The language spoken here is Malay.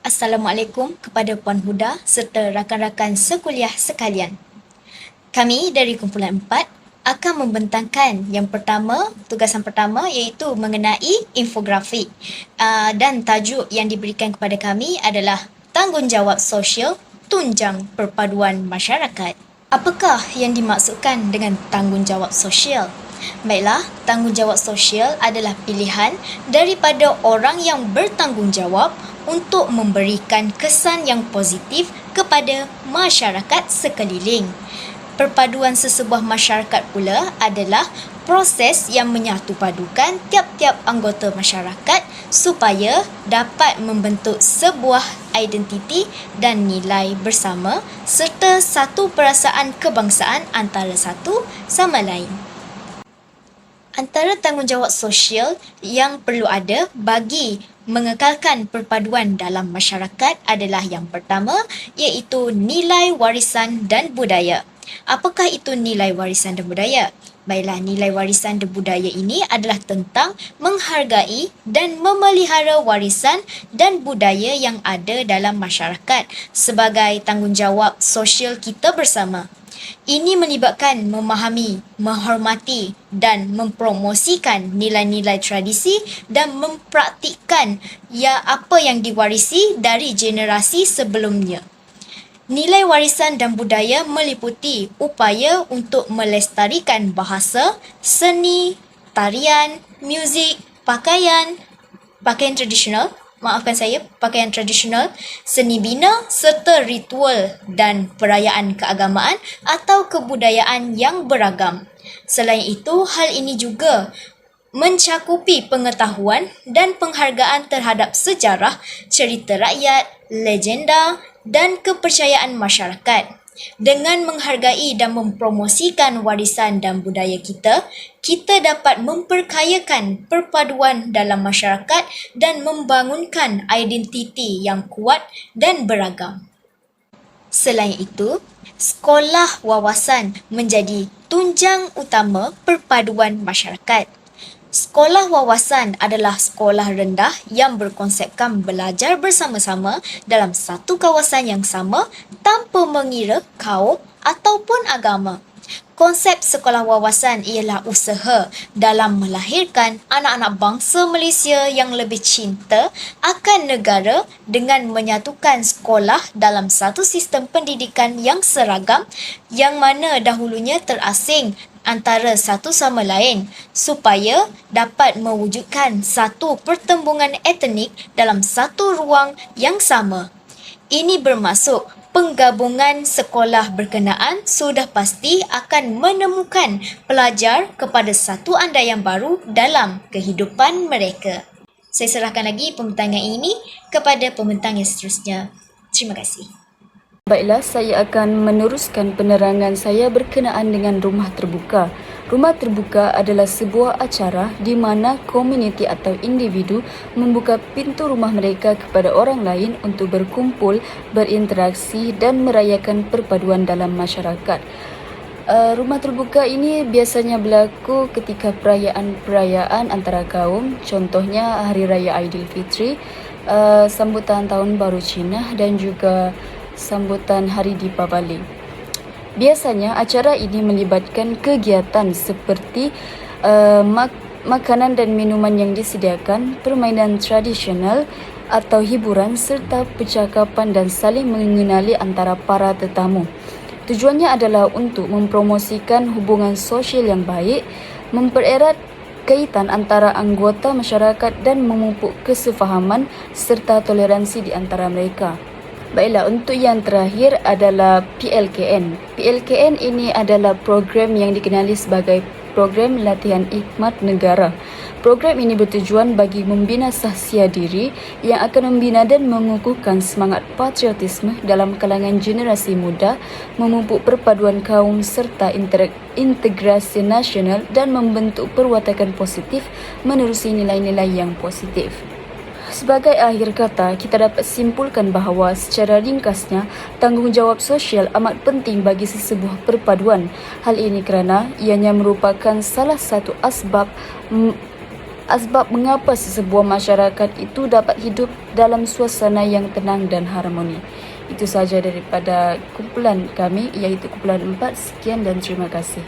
Assalamualaikum kepada Puan Huda serta rakan-rakan sekuliah sekalian. Kami dari kumpulan 4 akan membentangkan tugasan pertama iaitu mengenai infografik. Dan tajuk yang diberikan kepada kami adalah tanggungjawab sosial tunjang perpaduan masyarakat. Apakah yang dimaksudkan dengan tanggungjawab sosial? Baiklah, tanggungjawab sosial adalah pilihan daripada orang yang bertanggungjawab untuk memberikan kesan yang positif kepada masyarakat sekeliling. Perpaduan sesebuah masyarakat pula adalah proses yang menyatupadukan tiap-tiap anggota masyarakat supaya dapat membentuk sebuah identiti dan nilai bersama serta satu perasaan kebangsaan antara satu sama lain. Antara tanggungjawab sosial yang perlu ada bagi mengekalkan perpaduan dalam masyarakat adalah yang pertama iaitu nilai warisan dan budaya. Apakah itu nilai warisan dan budaya? Baiklah, nilai warisan dan budaya ini adalah tentang menghargai dan memelihara warisan dan budaya yang ada dalam masyarakat sebagai tanggungjawab sosial kita bersama. Ini melibatkan memahami, menghormati dan mempromosikan nilai-nilai tradisi dan mempraktikkan apa yang diwarisi dari generasi sebelumnya. Nilai warisan dan budaya meliputi upaya untuk melestarikan bahasa, seni, tarian, muzik, pakaian tradisional, seni bina serta ritual dan perayaan keagamaan atau kebudayaan yang beragam. Selain itu, hal ini juga mencakupi pengetahuan dan penghargaan terhadap sejarah, cerita rakyat, legenda dan kepercayaan masyarakat. Dengan menghargai dan mempromosikan warisan dan budaya kita dapat memperkayakan perpaduan dalam masyarakat dan membangunkan identiti yang kuat dan beragam. Selain itu, sekolah wawasan menjadi tunjang utama perpaduan masyarakat. Sekolah wawasan adalah sekolah rendah yang berkonsepkan belajar bersama-sama dalam satu kawasan yang sama tanpa mengira kaum ataupun agama. Konsep sekolah wawasan ialah usaha dalam melahirkan anak-anak bangsa Malaysia yang lebih cinta akan negara dengan menyatukan sekolah dalam satu sistem pendidikan yang seragam yang mana dahulunya terasing antara satu sama lain supaya dapat mewujudkan satu pertembungan etnik dalam satu ruang yang sama. Ini bermaksud penggabungan sekolah berkenaan sudah pasti akan menemukan pelajar kepada satu anda yang baru dalam kehidupan mereka. Saya serahkan lagi pembentangan ini kepada pembentang yang seterusnya. Terima kasih. Baiklah, saya akan meneruskan penerangan saya berkenaan dengan rumah terbuka. Rumah terbuka adalah sebuah acara di mana komuniti atau individu membuka pintu rumah mereka kepada orang lain untuk berkumpul, berinteraksi dan merayakan perpaduan dalam masyarakat. Rumah terbuka ini biasanya berlaku ketika perayaan-perayaan antara kaum, contohnya Hari Raya Aidilfitri, sambutan Tahun Baru Cina dan juga sambutan Hari Deepavali. Biasanya acara ini melibatkan kegiatan seperti makanan dan minuman yang disediakan, permainan tradisional atau hiburan serta percakapan dan saling mengenali antara para tetamu. Tujuannya adalah untuk mempromosikan hubungan sosial yang baik, mempererat kaitan antara anggota masyarakat dan memupuk kesefahaman serta toleransi di antara mereka. Baiklah, untuk yang terakhir adalah PLKN. PLKN ini adalah program yang dikenali sebagai Program Latihan Khidmat Negara. Program ini bertujuan bagi membina sahsia diri yang akan membina dan mengukuhkan semangat patriotisme dalam kalangan generasi muda, memupuk perpaduan kaum serta integrasi nasional dan membentuk perwatakan positif menerusi nilai-nilai yang positif. Sebagai akhir kata, kita dapat simpulkan bahawa secara ringkasnya, tanggungjawab sosial amat penting bagi sesebuah perpaduan. Hal ini kerana ianya merupakan salah satu asbab asbab mengapa sesebuah masyarakat itu dapat hidup dalam suasana yang tenang dan harmoni. Itu saja daripada kumpulan kami, iaitu kumpulan 4. Sekian dan terima kasih.